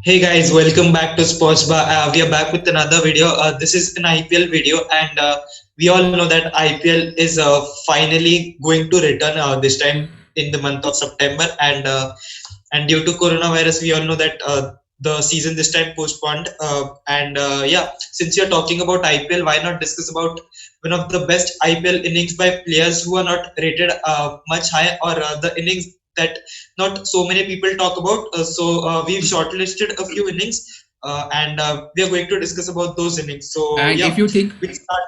Hey guys, welcome back to Sports Bar. We are back with another video. This is an IPL video, and we all know that IPL is finally going to return this time in the month of September. And due to coronavirus, we all know that the season this time postponed. Since you're talking about IPL, why not discuss about one of the best IPL innings by players who are not rated much high, or the innings that not so many people talk about. We've shortlisted a few innings, and we are going to discuss about those innings. So And yeah, we'll start.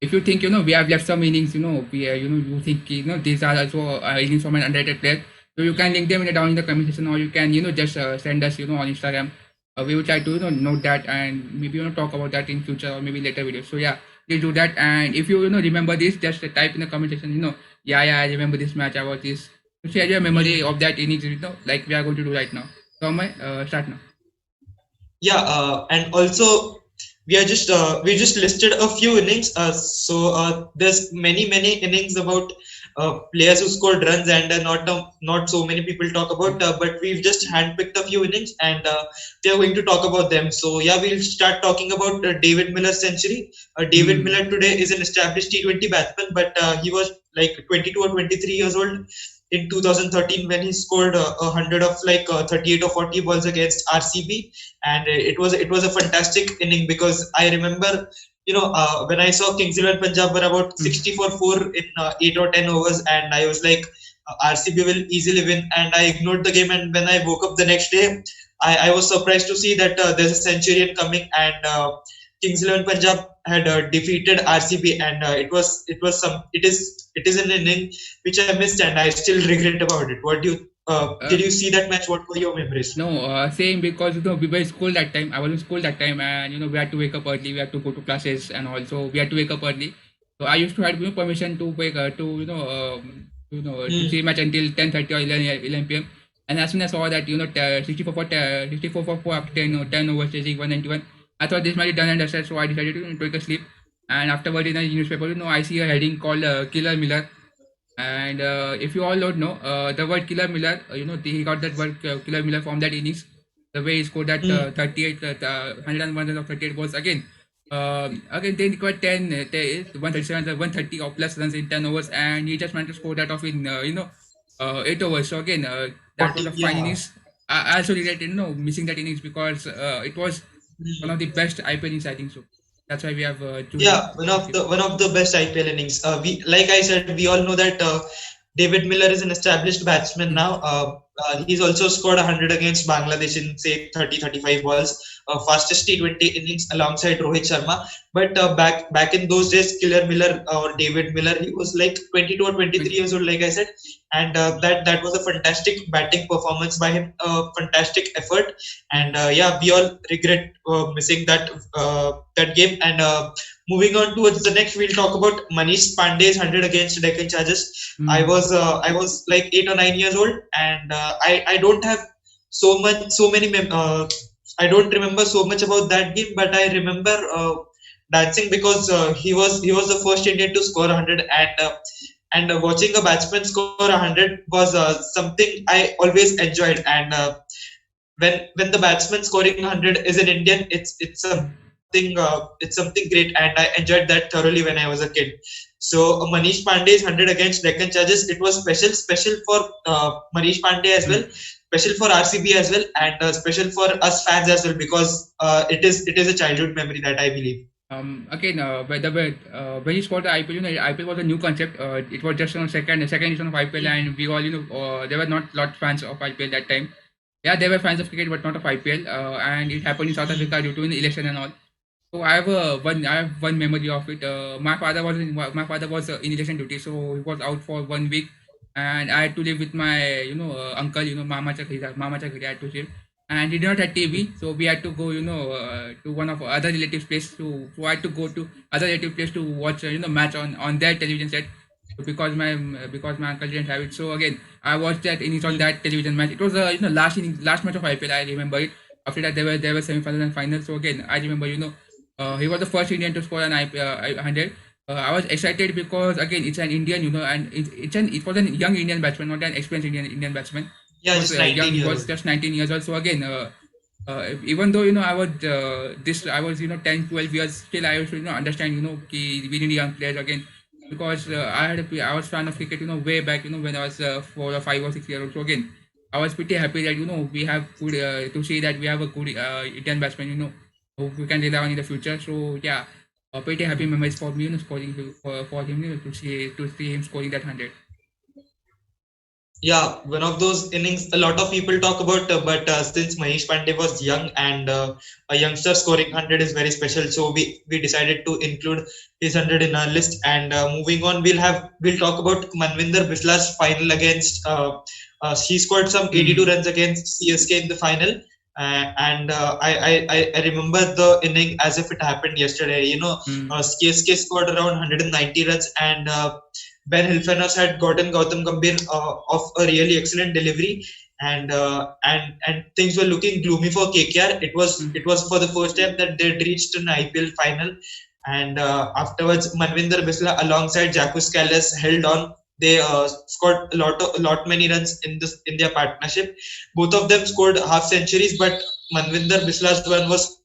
if you think we have left some innings, we you think these are also innings from an underrated player, so you can link them down in the comment section, or you can just send us on Instagram. We will try to note that and maybe talk about that in future or maybe later videos. So yeah, please do that. And if you remember this, just type in the comment section. Yeah, I remember this match. I watched this. So share your memory of that innings. Like we are going to do right now. So start now. Yeah, and also we just listed a few innings. There's many innings about players who scored runs, and not so many people talk about. But we've just handpicked a few innings, and we are going to talk about them. So yeah, we'll start talking about David Miller's century. David Hmm. Miller today is an established T20 batsman, but he was like 22 or 23 years old in 2013 when he scored a hundred of 38 or 40 balls against RCB, and it was a fantastic inning because I remember when I saw Kings 11 Punjab were about 60 for 4 in 8 or 10 overs, and I was like, RCB will easily win, and I ignored the game. And when I woke up the next day, I was surprised to see that there's a centurion coming, and Kings 11 Punjab had defeated RCB, and it is an inning which I missed, and I still regret about it. What do you did Uh, you see that match? What were your memories? No, same because we were in school that time. I was in school that time, and we had to wake up early. We had to go to classes, and also we had to wake up early. So I used to have permission to wake to to Hmm. see match until 10:30 or 11 p.m. And as soon as I saw that 64 for 64 for 4 after 10 10 overs chasing 191, I thought this might be done and dusted. So I decided to take a sleep. And afterward in the newspaper, I see a heading called Killer Miller. And if you all don't know, the word Killer Miller, he got that word Killer Miller from that innings. The way he scored that Hmm. 38, 101 runs of 38 balls again. Again, they required 10, 137, 130 or plus runs in 10 overs, and he just managed to score that off in 8 overs. So again, that was 40, a fine yeah. innings. I also regret missing that innings because it was one of the best IPL innings, I think so. That's why we have chosen Yeah, to keep. one of the best IPL innings. We like I said, we all know that David Miller is an established batsman now. He's also scored 100 against Bangladesh in say 30-35 balls, fastest T20 innings alongside Rohit Sharma. But back in those days, Killer Miller or David Miller, he was like 22 or 23 years old, like I said, and that was a fantastic batting performance by him, fantastic effort, and yeah, we all regret missing that game. And moving on towards the next, we'll talk about Manish Pandey's 100 against Deccan Chargers. Mm. I was like 8 or 9 years old, and I don't have so many I don't remember so much about that game, but I remember dancing because he was the first Indian to score 100, and watching a batsman score 100 was something I always enjoyed. And when the batsman scoring 100 is an Indian, it's something great, and I enjoyed that thoroughly when I was a kid. So Manish Pandey's 100 against Deccan Chargers, it was special for Manish Pandey as well, special for RCB as well, and special for us fans as well, because it is a childhood memory that I believe. Again, by the way, when you scored the IPL, IPL was a new concept. It was just on second edition of IPL, and we all, there were not lot fans of IPL that time. Yeah, there were fans of cricket, but not of IPL. And it happened in South Africa due to an election and all. So I have one memory of it. My father was in election duty, so he was out for 1 week, and I had to live with my uncle, Mama Chakri, I had to live, and he did not have TV, so we had to go to one of other relatives' place to so I had to go to other relative place to watch match on their television set. So because my uncle didn't have it, so again I watched that innings on that television match. It was last match of IPL. I remember it. After that there were semi-finals and finals. So again I remember he was the first Indian to score an 100. I was excited because again it's an Indian, and it was an young Indian batsman, not an experienced Indian batsman. Yeah, He was just young. 19 He years was old. just 19 years old. So again, Even though I was 10, 12 years, still I was understand we need young players again, because I was fan of cricket way back when I was 4 or 5 or 6 years old. So again, I was pretty happy that we have good to see that we have a good Indian batsman who we can rely on in the future. So yeah, pretty happy memories for me scoring for him to see him scoring that 100. Yeah, one of those innings a lot of people talk about, but since Manish Pandey was young and a youngster scoring 100 is very special, so we decided to include his 100 in our list. And moving on, we'll talk about Manvinder Bisla's final against. He scored some 82 runs against CSK in the final. And I remember the inning as if it happened yesterday. CSK scored around 190 runs, and Ben Hilfenhaus had gotten Gautam Gambhir of a really excellent delivery, and things were looking gloomy for KKR. It was for the first time that they'd reached an IPL final, and afterwards Manvinder Bisla alongside Jacques Kallis held on. They scored a lot many runs in their partnership. Both of them scored half centuries, but Manvinder Bisla's one was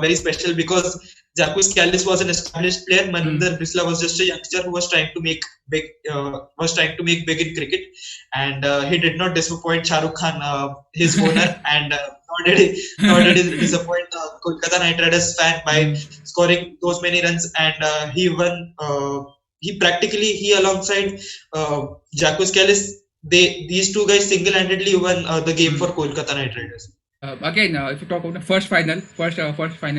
very special because Jacques Kallis was an established player. Maninder Bisla was just a youngster who was trying to make big, in cricket, and he did not disappoint Shah Rukh Khan, his owner, and nor did he disappoint Kolkata Knight Riders fan by scoring those many runs, and he won. He alongside Jacques Kallis, these two guys single-handedly won the game for Kolkata Knight Riders. Again, if you talk about the first final,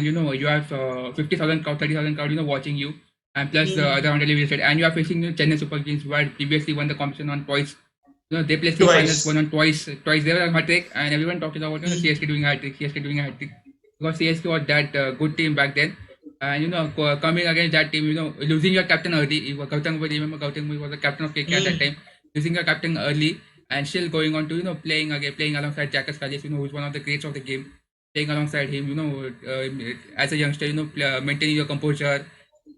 you have 50,000 crowd, 30,000 crowd, watching you, and plus the other 100 you said, and you are facing Chennai Super Kings, who had previously won the competition on twice. They placed the finals, won on twice. They were on hat-trick, and everyone talking about CSK doing a hat-trick, because CSK was that good team back then. And coming against that team, losing your captain early. Gautam Gambhir was the captain of KK at that time. Losing your captain early, and still going on to playing alongside Jacques Kallis, who's one of the greats of the game, playing alongside him, as a youngster, maintaining your composure,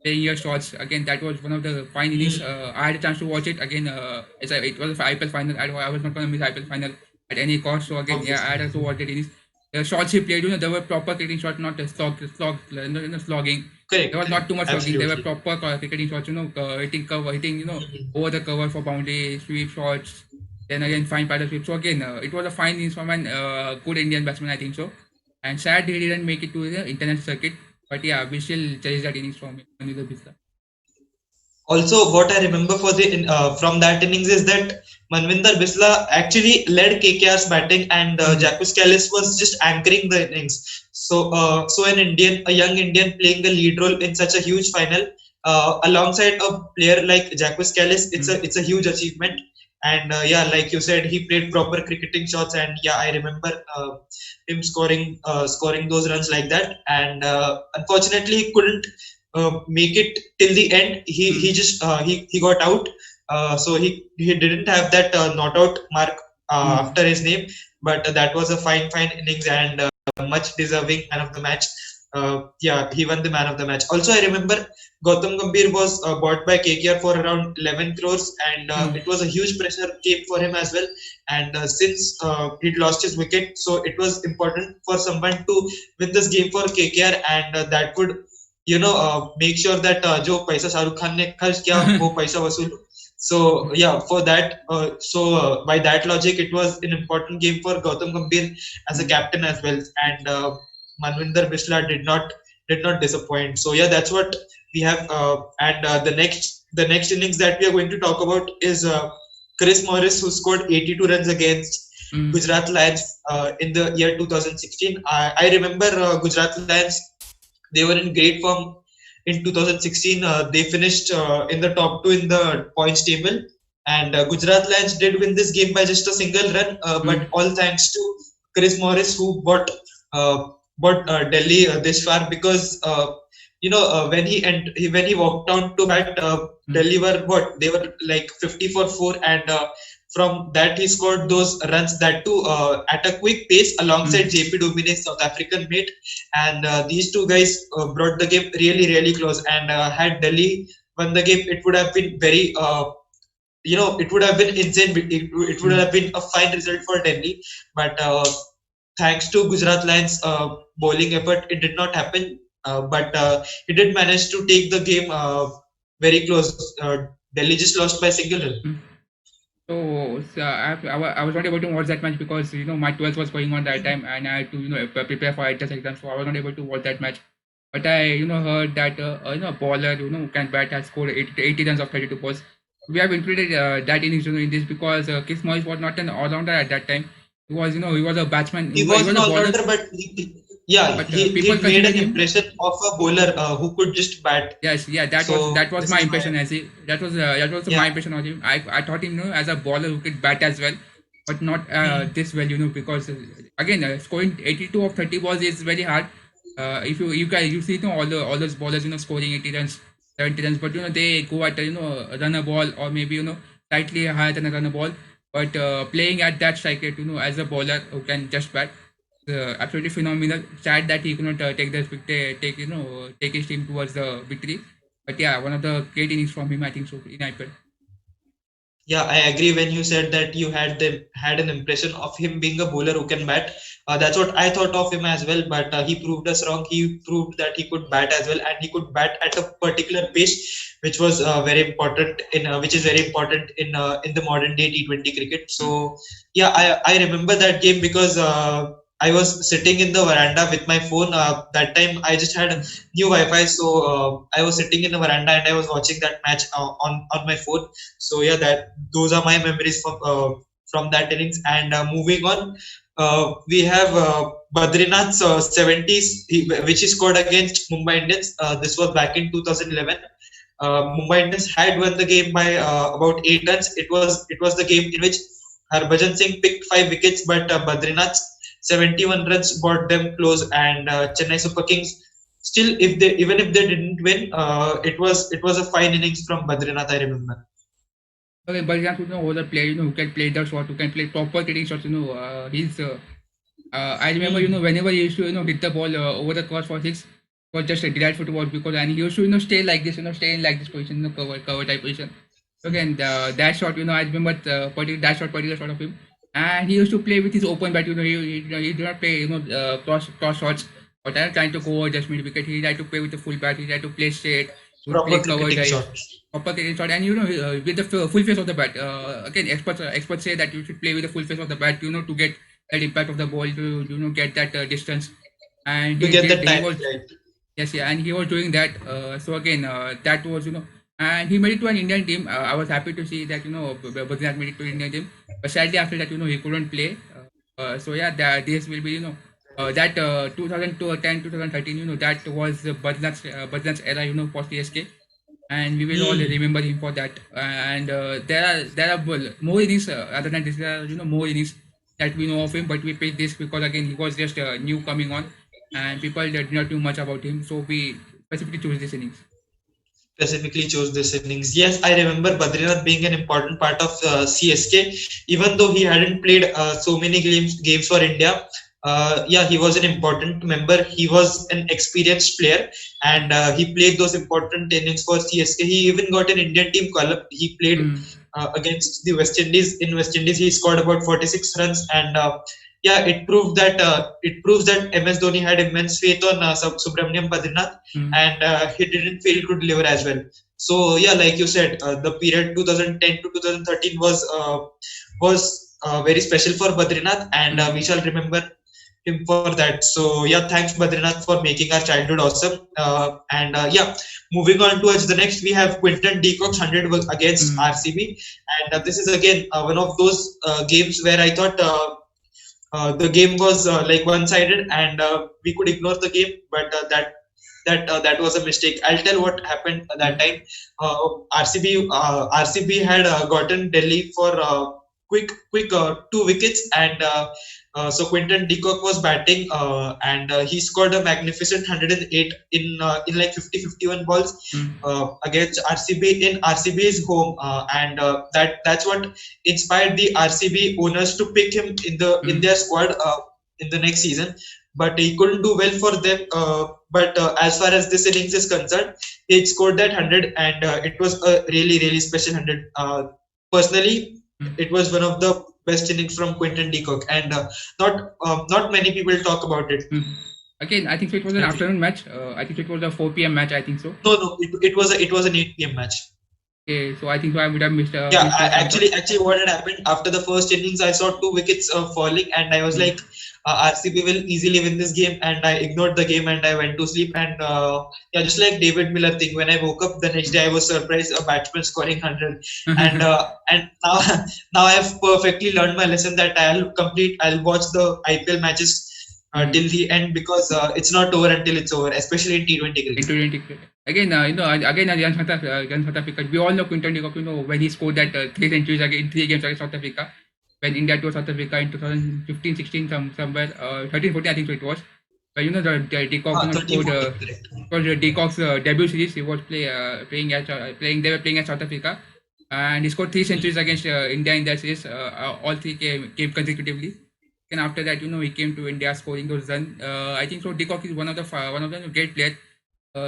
playing your shots. Again, that was one of the fine innings. I had a chance to watch it again. It was an IPL final. I was not going to miss IPL final at any cost. So again, yeah, I had to watch it. The shots he played, they were proper cricketing shots, not slogging. Correct. There was not too much slogging. Absolutely. They were proper cricketing shots, hitting over the cover for boundary, sweep shots. Then again, fine paddle sweep. So again, it was a fine innings from an good Indian batsman, I think so. And sad he didn't make it to the international circuit. But yeah, we still cherish that innings from Manvinder Bisla. Also, what I remember from that innings is that Manvinder Bisla actually led KKR's batting, and Jacques Kallis was just anchoring the innings. So, a young Indian playing a lead role in such a huge final, alongside a player like Jacques Kallis, it's a huge achievement. And yeah, like you said, he played proper cricketing shots, and yeah, I remember him scoring those runs like that. And unfortunately, he couldn't make it till the end. He just he got out, so he didn't have that not out mark after his name. But that was a fine innings, and much deserving man of the match. Yeah, he won the man of the match. Also, I remember Gautam Gambhir was bought by KKR for around 11 crores, and it was a huge pressure game for him as well. And since he'd lost his wicket, so it was important for someone to win this game for KKR, and that would make sure that जो पैसा शाहरुख खान ने खर्च किया वो पैसा वसूल. So yeah, for that, by that logic, it was an important game for Gautam Gambhir as a captain as well, and Manvinder Bisla did not disappoint. So yeah, that's what we have. And the next innings that we are going to talk about is Chris Morris, who scored 82 runs against Gujarat Lions in the year 2016. I remember Gujarat Lions. They were in great form in 2016. They finished in the top 2 in the points table, and Gujarat Lions did win this game by just a single run, but all thanks to Chris Morris, who brought Delhi this far, because when he walked down to bat, Delhi they were like 50 for 4, and from that he scored those runs, that too at a quick pace alongside JP Dumine's South African mate, and these two guys brought the game really close. And had Delhi won the game, it would have been very it would have been insane. It would have been a fine result for Delhi, but thanks to Gujarat Lions bowling effort, it did not happen. But he did manage to take the game very close. Delhi just lost by single run. I was not able to watch that match because my 12th was going on that time and I had to prepare for ITS exam, so I was not able to watch that match. But I heard that a bowler who can bat has scored 80 runs of 32 balls. We have included that innings in this because Chris Morris was not an all-rounder at that time. He was he was a batsman. He He was was an a bowler, all-rounder, but yeah, but he people made considered an him. impression of a bowler who could just bat. Yes, yeah, So that was this my is my impression as he that was my yeah. impression of him. I thought him as a bowler who could bat as well, but not Hmm. this well because again scoring 82 of 30 balls is very hard. If you see all those bowlers scoring 80 runs, 70 runs, but they go at run a ball or maybe slightly higher than a run a ball, but playing at that strike rate as a bowler who can just bat absolutely phenomenal. Sad that he could not take take his team towards the victory. But yeah, one of the great innings from him, I think so in IPL. Yeah, I agree when you said that you had an impression of him being a bowler who can bat. That's what I thought of him as well, but he proved us wrong. He proved that he could bat as well, and he could bat at a particular pace, which was very important which is very important in the modern day T20 cricket. Mm. So yeah, I remember that game because I was sitting in the veranda with my phone. That time I just had new Wi-Fi, so I was sitting in the veranda and I was watching that match on my phone. So yeah, that those are my memories from that innings. And moving on, we have Badrinath's 70s, which he scored against Mumbai Indians. This was back in 2011. Mumbai Indians had won the game by about 8 runs. It was the game in which Harbhajan Singh picked 5 wickets, but Badrinath's 71 runs brought them close. And Chennai Super Kings still, even if they didn't win, it was a fine innings from Badrinath. I remember. Okay, but you have to know the player who can play the shot, who can play proper hitting shots. He's. I remember Hmm. whenever he used to hit the ball over the course for six, it was just a delightful to watch because and he used to stay like this, stay in like this position, cover type position. Again, that shot, I remember particular shot of him, and he used to play with his open bat. He did not play, cross shots or trying to go over just mid wicket. He tried to play with the full bat. He tried to play straight. He would play Proper cover cricketing drive, shots. proper cricketing shot, and with the full face of the bat. Again, experts say that you should play with the full face of the bat. To get that impact of the ball to get that distance, and To he get the did. He timing was right. Yes, yeah, and he was doing that. So again, that was and he made it to an Indian team. I was happy to see that Badrinath made it to Indian team. But sadly after that, he couldn't play. So yeah, this will be that 2010 2013. That was Badrinath's era. For CSK, and we will all Hmm. remember him for that. And there are more innings other than this. There are more innings that we know of him, but we picked this because again he was just new coming on, and people did not know much about him, so we specifically chose this innings. Specifically chose this innings. Yes, I remember Badrinath being an important part of CSK, even though he hadn't played so many games for India. Yeah, he was an important member. He was an experienced player, and he played those important innings for CSK. He even got an Indian team call-up. He played Mm. against the West Indies. In West Indies, he scored about 46 runs, and yeah, it proves that MS Dhoni had immense faith on Subramaniam Badrinath, Mm. and he didn't fail to deliver as well. So yeah, like you said, the period 2010 to 2013 was very special for Badrinath, and Mm. we shall remember him for that. So yeah, thanks Badrinath for making our childhood awesome. And yeah, moving on towards the next, we have Quinton de Kock's 100 was against Mm. RCB, and this is again one of those games where I thought. The game was like one-sided, and we could ignore the game, but that was a mistake. I'll tell what happened at that Mm. time. RCB had gotten Delhi for quick 2 wickets, and so Quinton de Kock was batting, and he scored a magnificent 108 in like 50-51 balls Mm. against RCB in RCB's home, and that's what inspired the RCB owners to pick him in Mm. their squad in the next season. But he couldn't do well for them. But as far as this innings is concerned, he scored that 100, and it was a really special 100. Personally, Mm. it was one of the best innings from Quinton de Kock, and not many people talk about it. Again, I think so it was an Actually. afternoon match. I think it was a 4 p.m. match. I think so. No, it was an 8 p.m. match. Okay, so I think so I would have missed. Yeah, Missed some thought. actually, what had happened after the first innings, I saw 2 wickets falling, and I was like, RCB will easily win this game, and I ignored the game and I went to sleep. And yeah, just like David Miller thing, when I woke up the next day, I was surprised a batsman scoring 100, and now now I've perfectly learned my lesson that I'll watch the IPL matches till the end, because it's not over until it's over, especially in T20 cricket. T20 cricket. Again, again, South Africa. We all know Quinton de Kock, when he scored that 3 centuries in 3 games against South Africa, when India to South Africa in 2015, 16, somewhere, 13, 14, I think so it was. But the de Kock scored. It was de Kock's debut series. He was playing. They were playing at South Africa, and he scored 3 centuries against India in that series. All 3 came consecutively. And after that, he came to India scoring those runs. I think so. De Kock is one of the great players.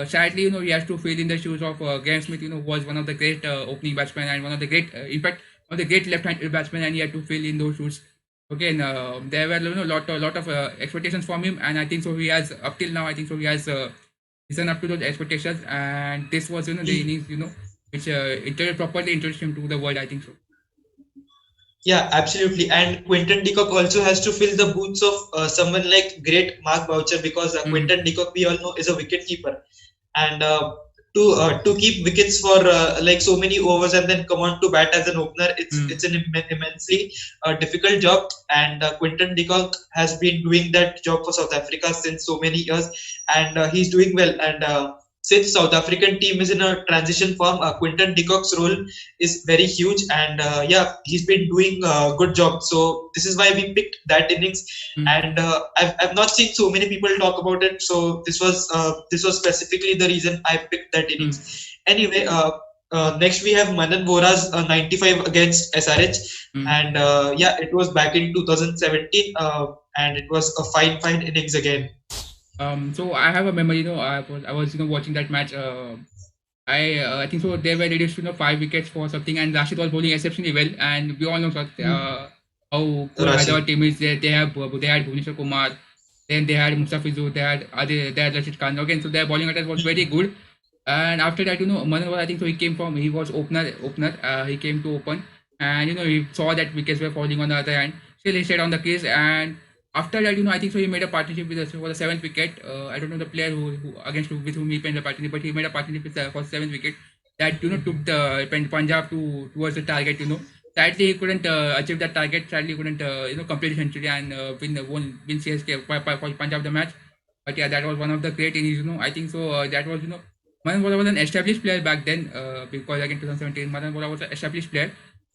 Sadly, he has to fill in the shoes of Graham Smith. Who was one of the great opening batsmen and one of the great, in fact, one of the great left-handed batsmen, and he had to fill in those shoes. Again, there were lot of expectations from him, and I think so. He has up till now. I think so. He has risen up to those expectations, and this was the innings which properly introduced him to the world. I think so. Yeah, absolutely. And Quinton de Kock also has to fill the boots of someone like great Mark Boucher, because Quinton de Kock, we all know, is a wicket keeper, and to keep wickets for like so many overs and then come on to bat as an opener, it's an immensely difficult job. And Quinton de Kock has been doing that job for South Africa since so many years, and he's doing well. And since South African team is in a transition form, Quinton de Kock's role is very huge, and yeah, he's been doing a good job. So this is why we picked that innings, and I've not seen so many people talk about it. So this was specifically the reason I picked that innings. Anyway, next we have Manan Vohra's 95 against SRH, and yeah, it was back in 2017, and it was a fine innings again. So I have a memory. I was watching that match. I think so. They were reduced to 5 wickets for something, and Rashid was bowling exceptionally well. And we all know how good Hyderabad team is. They had Bhuvneshwar Kumar, then they had Mustafizu, they had Rashid Khan again. So their bowling attack was very good. And after that, Manan, I think so. He was opener. He came to open, and he saw that wickets were falling on the other hand. Still, he stayed on the crease, and after that, I think so. He made a partnership with us for the 7th wicket. I don't know the player with whom he played the partnership, but he made a partnership for 7th wicket that took the Punjab towards the target. Sadly, he couldn't achieve that target. Sadly, he couldn't complete the century and win CSK for Punjab the match. But yeah, that was one of the great innings. I think so. That was Manan Vohra was an established player back then, because again 2017 Manan Vohra was an established player.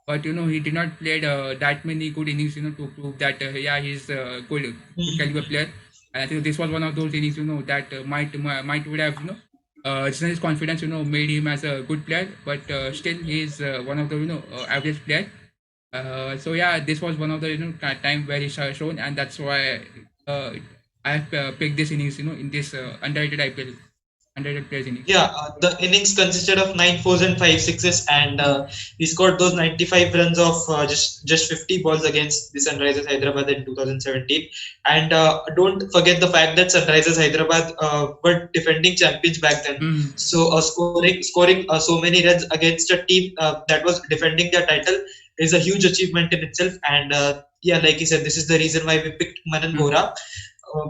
But he did not play that many good innings, to prove that yeah, he's a good caliber player. And I think this was one of those innings, that might would have risen his confidence, made him as a good player. But still, he's one of the average player. So yeah, this was one of the time where he's shown, and that's why I have picked this innings, in this underrated IPL. Players innings. Yeah, the innings consisted of 9 fours and 5 sixes, and he scored those 95 runs of just 50 balls against the Sunrisers Hyderabad in 2017. And don't forget the fact that Sunrisers Hyderabad were defending champions back then. So scoring so many runs against a team that was defending their title is a huge achievement in itself. And yeah, like you said, this is the reason why we picked Manan Vohra.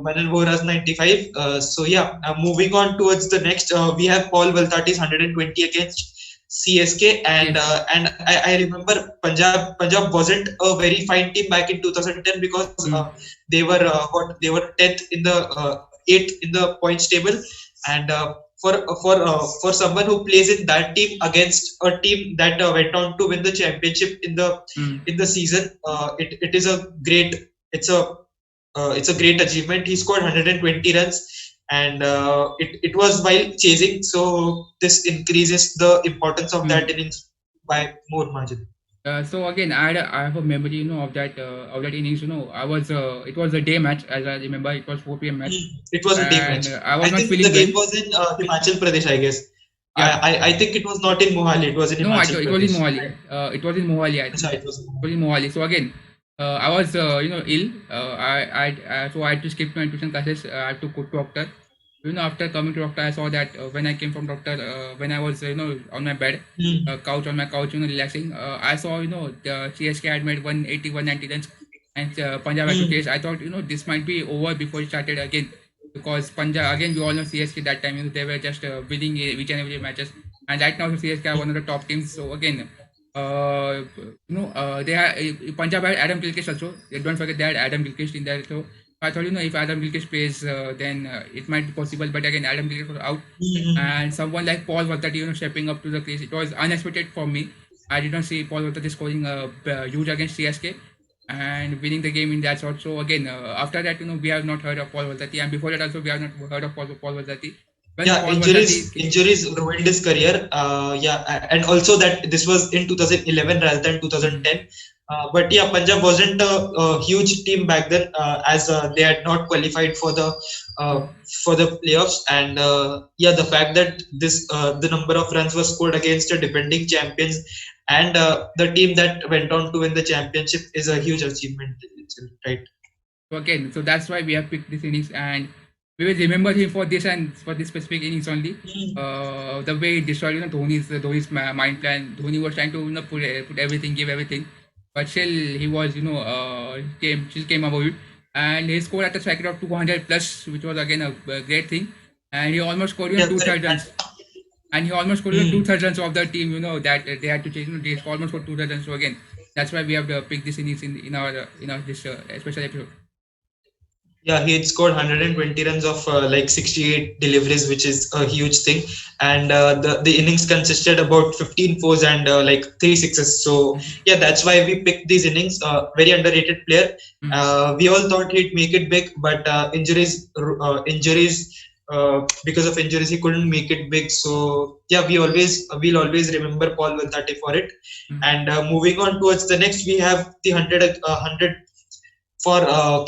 Manan Vohra's 95. So yeah, moving on towards the next, we have Paul Valthaty's 120 against CSK, and I remember Punjab wasn't a very fine team back in 2010, because they were 10th in the 8th in the points table, and for someone who plays in that team against a team that went on to win the championship in the season, it is a great it's a great achievement. He scored 120 runs, and it was while chasing. So this increases the importance of that innings by more margin. So again, I have a memory, of that innings. It was a day match, as I remember. It was 4 p.m. match. It was a day match. I think the game was in Himachal Pradesh, I guess. Yeah. I think it was not in Mohali. It was in Himachal Pradesh. It was in Mohali. It was in Mohali. I think. It was in Mohali. So again, I was, ill. So I had to skip my tuition classes. I had to go to doctor. After coming to doctor, I saw that when I came from doctor, when I was, on my bed, Mm, on my couch, relaxing, I saw, the CSK had made 180, 190 runs, and Punjab had to mm. chase. I thought, this might be over before it started again, because Punjab again, we all know CSK that time, they were just winning each and every matches, and right now CSK are one of the top teams. So again, they had Punjab had Adam Gilchrist also. Don't forget they had Adam Gilchrist in there. So I thought, if Adam Gilchrist plays, then it might be possible. But again, Adam Gilchrist was out, Mm. and someone like Paul Valthaty, stepping up to the crease. It was unexpected for me. I did not see Paul Valthaty scoring huge against CSK and winning the game in that sort. So again, after that, we have not heard of Paul Valthaty, and before that also we have not heard of Paul Valthaty. When Yeah, Paul Valthaty, injuries ruined his career. And also that this was in 2011 rather than 2010. But yeah, Punjab wasn't a huge team back then, as they had not qualified uh, for the playoffs. And yeah, the fact that the number of runs was scored against the defending champions and the team that went on to win the championship is a huge achievement itself, right? So again, so that's why we have picked this innings, and we will remember him for this and for this specific innings only. Mm. The way he destroyed, Dhoni's mind plan. Dhoni was trying to, put everything, give everything, but still he was, came above it, and he scored at a strike rate of 200 plus, which was again a great thing, and he almost scored Yeah, two correct. third runs. And he almost scored Mm. two third runs of the team, that they had to change. They almost scored two third runs. So again, that's why we have to pick this innings in our this special episode. Yeah, he had scored 120 runs of like 68 deliveries, which is a huge thing. And the innings consisted about 15 fours and like 3 sixes. So yeah, that's why we picked these innings. Very underrated player. Mhm. We all thought he'd make it big, but injuries. Because of injuries, he couldn't make it big. So yeah, we'll always remember Paul Valtati for it. Mhm. And moving on towards the next, we have the 100 for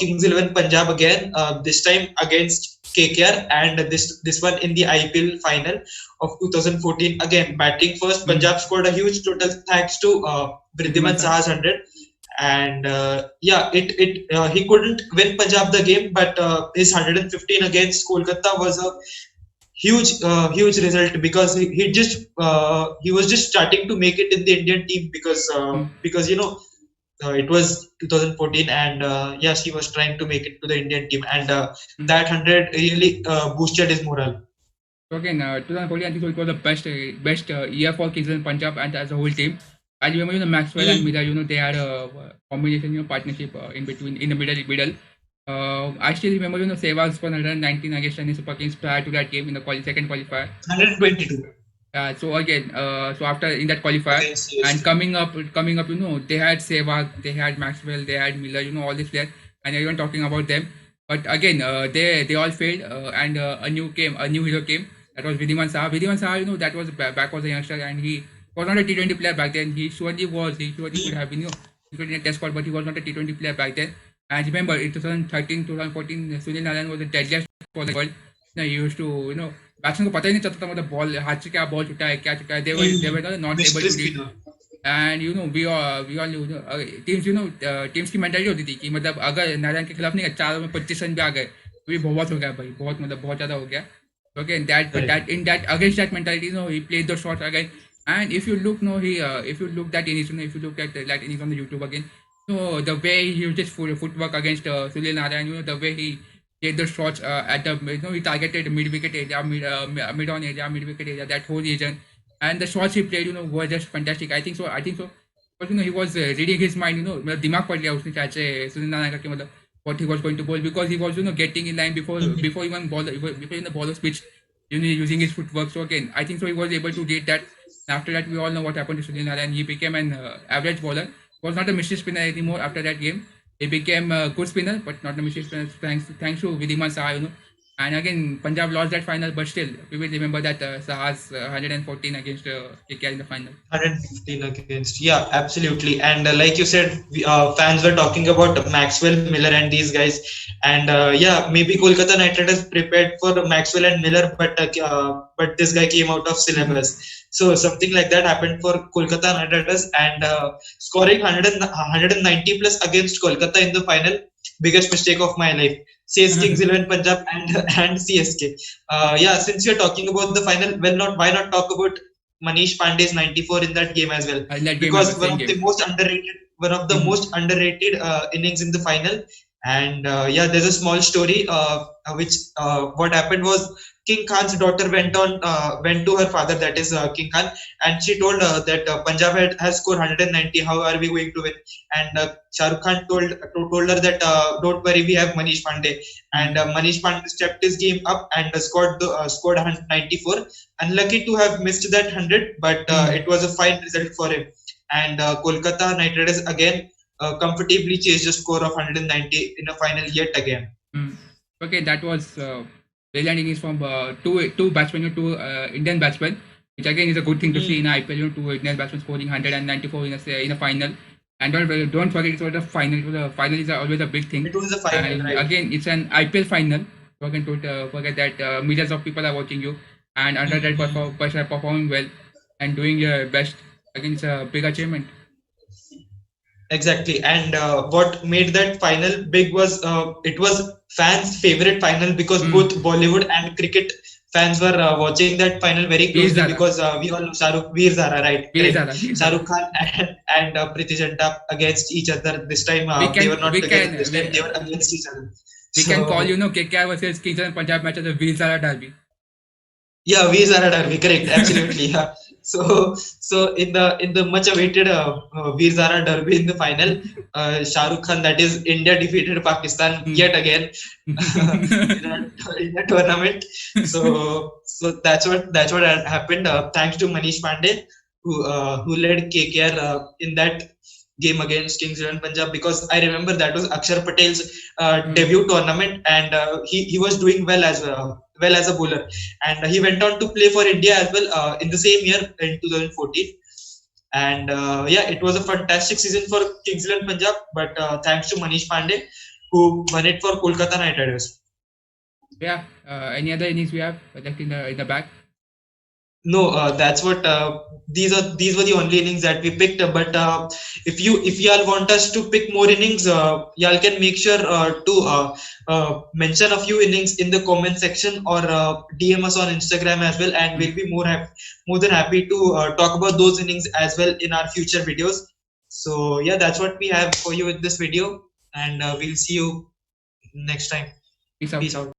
Kings 11 Punjab again, this time against KKR, and this one in the IPL final of 2014. Again, batting first, Mhm. Punjab scored a huge total thanks to Wriddiman Wriddiman Saha. Saha's 100. And yeah, he couldn't win Punjab the game, but his 115 against Kolkata was a huge result because he was just starting to make it in the Indian team because it was 2014 and yes, he was trying to make it to the Indian team, and Mhm. that 100 really boosted his morale. So again, 2014, I think so it was the best year for Kings and Punjab and as a whole team. I remember, Maxwell and Mm. Mira, they had a combination, partnership in between, in the middle. I still remember, Sehwag's for 119 against Chennai Super Kings prior to that game in the second qualifier. 122 So again, so after in that qualifier against and CSK. coming up, they had Sehwag, they had Maxwell, they had Miller, all these players, and everyone talking about them. But again, they all failed, and a new hero came. That was Wriddiman Saha. Wriddiman Saha, that was back was a youngster, and he was not a T20 player back then. He surely was. He surely could Mm. have been, including a test squad, but he was not a T20 player back then. And remember, in 2013, 2014, Sunil Narayan was the deadliest for the world. He used to, batsman को पता ही नहीं चलता था मतलब ball हाथ से क्या ball छुटा है क्या छुटा है they were not able Mystery to read. spinner. And we all teams teams की मेंटालिटी होती थी कि मतलब अगर नारायण के खिलाफ नहीं 4 में 25 रन भी आ गए तो भी बहुत हो गया भाई बहुत मतलब बहुत ज्यादा हो गया. So again Correct. that in that against that mentality he played the shots again. And if you look he if you look that innings if you look at that innings on the YouTube again, so the way he used his footwork against Sunil Narayan, the way he hit the shots at the he targeted mid wicket area, mid on area, mid wicket area, that whole region, and the shots he played, were just fantastic. I think so. But he was reading his mind. मतलब दिमाग पड़ गया उसने शायद से सुनील नारायण का कि मतलब what he was going to bowl, because he was getting in line before even before the ball pitch, using his footwork. So again, I think so he was able to read that. After that, we all know what happened to Sunil Narayan. He became an average bowler. Was not a mystery spinner anymore after that game. He became a good spinner, but not a mystery spinner. Thanks to Wriddiman Saha. And again, Punjab lost that final, but still, we will remember that Saha's 114 against KKR in the final. 115 against. Yeah, absolutely. And like you said, fans were talking about Maxwell, Miller, and these guys. And yeah, maybe Kolkata Knight Riders prepared for Maxwell and Miller, but this guy came out of syllabus. So something like that happened for Kolkata Knight Riders, and scoring 190 plus against Kolkata in the final, biggest mistake of my life. Says Kings 11 Punjab and CSK. Yeah, since you're talking about the final, well, not why not talk about Manish Pandey's 94 in that game as well, In that game, because same game. one of the most underrated innings in the final. And yeah, there's a small story which what happened was King Khan's daughter went to her father, that is King Khan, and she told that Punjab has scored 190. How are we going to win? And Shah Rukh Khan told her that don't worry, we have Manish Pandey. And Manish Pandey stepped his game up and scored 194. Unlucky to have missed that 100, but it was a fine result for him. And Kolkata Knight Riders again comfortably chased a score of 190 in a final yet again. Okay, that was brilliant innings from two batsmen, two Indian batsmen, which again is a good thing to see in IPL. Two Indian batsmen scoring 194 in a final. And don't forget, it was a final. The final is always a big thing. It was a final, and right? again, it's an IPL final. So again, don't forget that millions of people are watching you, and under that person are performing well and doing your best. Again, it's a big achievement. Exactly, and what made that final big was it was fans' favorite final, because both Bollywood and cricket fans were watching that final very closely, because we all know Veer Zara, right? Shah Rukh Khan and Priti Zinta against each other. This time they were not together. This time they were against each other. We can call KKR versus Kings and Punjab match as a Veer Zara derby. Yeah, Veer Zara derby, correct, absolutely. Yeah. So in the much awaited Veer Zara derby in the final, Shah Rukh Khan, that is India, defeated Pakistan yet again in a tournament. So that's what happened. Thanks to Manish Pandey, who led KKR in that game against Kings 11 Punjab, because I remember that was Akshar Patel's debut tournament, and he was doing well as a bowler, and he went on to play for India as well in the same year in 2014. And yeah, it was a fantastic season for Kings 11 Punjab, but thanks to Manish Pandey, who won it for Kolkata Knight Riders. Yeah. Any other innings we have left in the back? No, that's what these were the only innings that we picked. But if y'all want us to pick more innings, y'all can make sure to mention a few innings in the comment section, or DM us on Instagram as well, and we'll be more than happy to talk about those innings as well in our future videos. So yeah, that's what we have for you with this video, and we'll see you next time. Peace out.